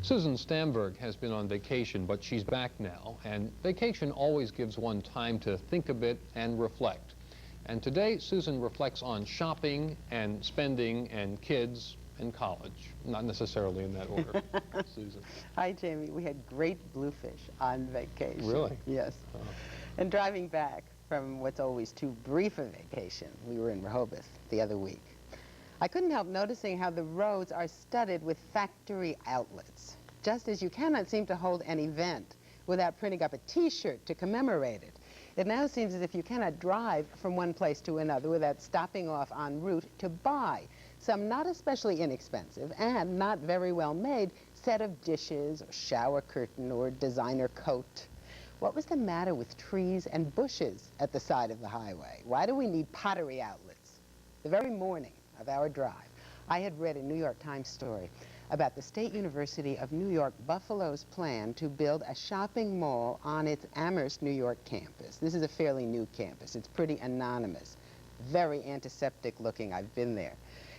Susan Stamberg has been on vacation, but she's back now, and vacation always gives one time to think a bit and reflect. And today, Susan reflects on shopping and spending and kids and college, not necessarily in that order. Susan. Hi, Jamie. We had great bluefish on vacation. Really? Yes. Oh. And driving back from what's always too brief a vacation, we were in Rehoboth the other week. I couldn't help noticing how the roads are studded with factory outlets, just as you cannot seem to hold an event without printing up a T-shirt to commemorate it. It now seems as if you cannot drive from one place to another without stopping off en route to buy some not especially inexpensive and not very well made set of dishes or shower curtain or designer coat. What was the matter with trees and bushes at the side of the highway? Why do we need pottery outlets? The very morning of our drive, I had read a New York Times story about the State University of New York Buffalo's plan to build a shopping mall on its Amherst, New York campus. This is a fairly new campus. It's pretty anonymous, very antiseptic looking. I've been there.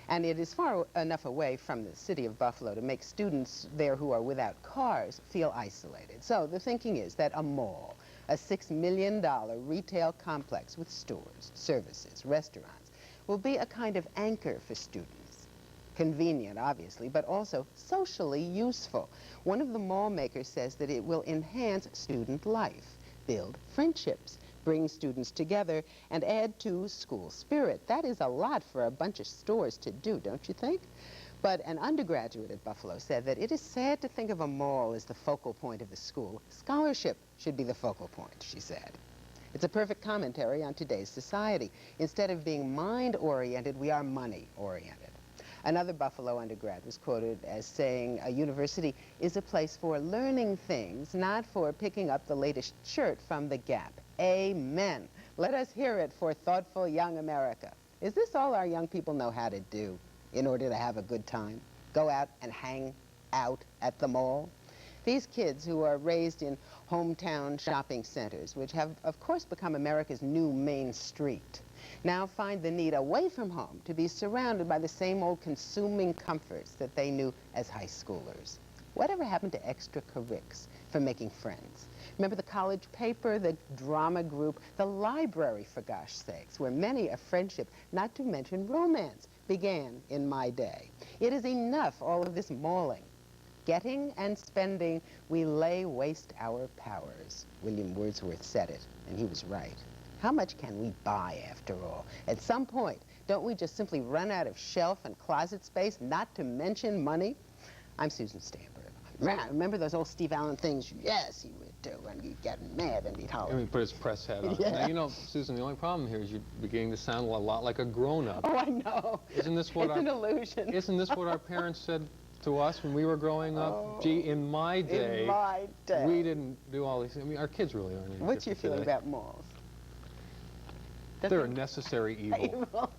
And it is far enough away from the city of Buffalo to make students there who are without cars feel isolated. So the thinking is that a mall, a $6 million retail complex with stores, services, restaurants, will be a kind of anchor for students. Convenient, obviously, but also socially useful. One of the mall makers says that it will enhance student life, build friendships, bring students together, and add to school spirit. That is a lot for a bunch of stores to do, don't you think? But an undergraduate at Buffalo said that it is sad to think of a mall as the focal point of the school. Scholarship should be the focal point, she said. It's a perfect commentary on today's society. Instead of being mind-oriented, we are money-oriented. Another Buffalo undergrad was quoted as saying, a university is a place for learning things, not for picking up the latest shirt from the Gap. Amen. Let us hear it for thoughtful young America. Is this all our young people know how to do in order to have a good time? Go out and hang out at the mall? These kids who are raised in hometown shopping centers, which have, of course, become America's new main street, now find the need away from home to be surrounded by the same old consuming comforts that they knew as high schoolers. Whatever happened to extracurrics for making friends? Remember the college paper, the drama group, the library, for gosh sakes, where many a friendship, not to mention romance, began in my day. It is enough, all of this mauling. Getting and spending, we lay waste our powers. William Wordsworth said it, and he was right. How much can we buy, after all? At some point, don't we just simply run out of shelf and closet space, not to mention money? I'm Susan Stamberg. Remember those old Steve Allen things? Yes, he would do, and he'd get mad and he'd holler. And he put his press hat on. Yeah. Now, you know, Susan, the only problem here is you're beginning to sound a lot like a grown-up. Oh, I know. Isn't this what it's an illusion. Isn't this what our parents said to us when we were growing up? Oh, gee, in my day, we didn't do all these things. I mean, our kids really aren't any What's your different feeling today. about malls? They're a necessary evil. Evil.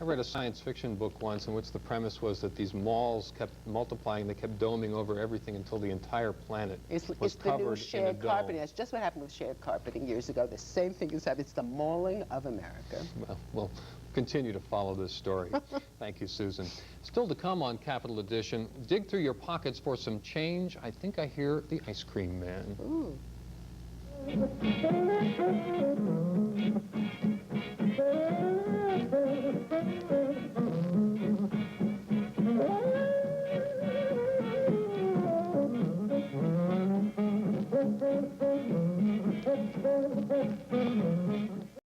I read a science fiction book once in which the premise was that these malls kept multiplying. They kept doming over everything until the entire planet was It's the new covered in a shared dome. carpeting. That's just what happened with shared carpeting years ago. The same thing has happened. It's the mauling of America. Well, we'll continue to follow this story. Thank you, Susan. Still to come on Capital Edition, dig through your pockets for some change. I think I hear the ice cream man. Ooh.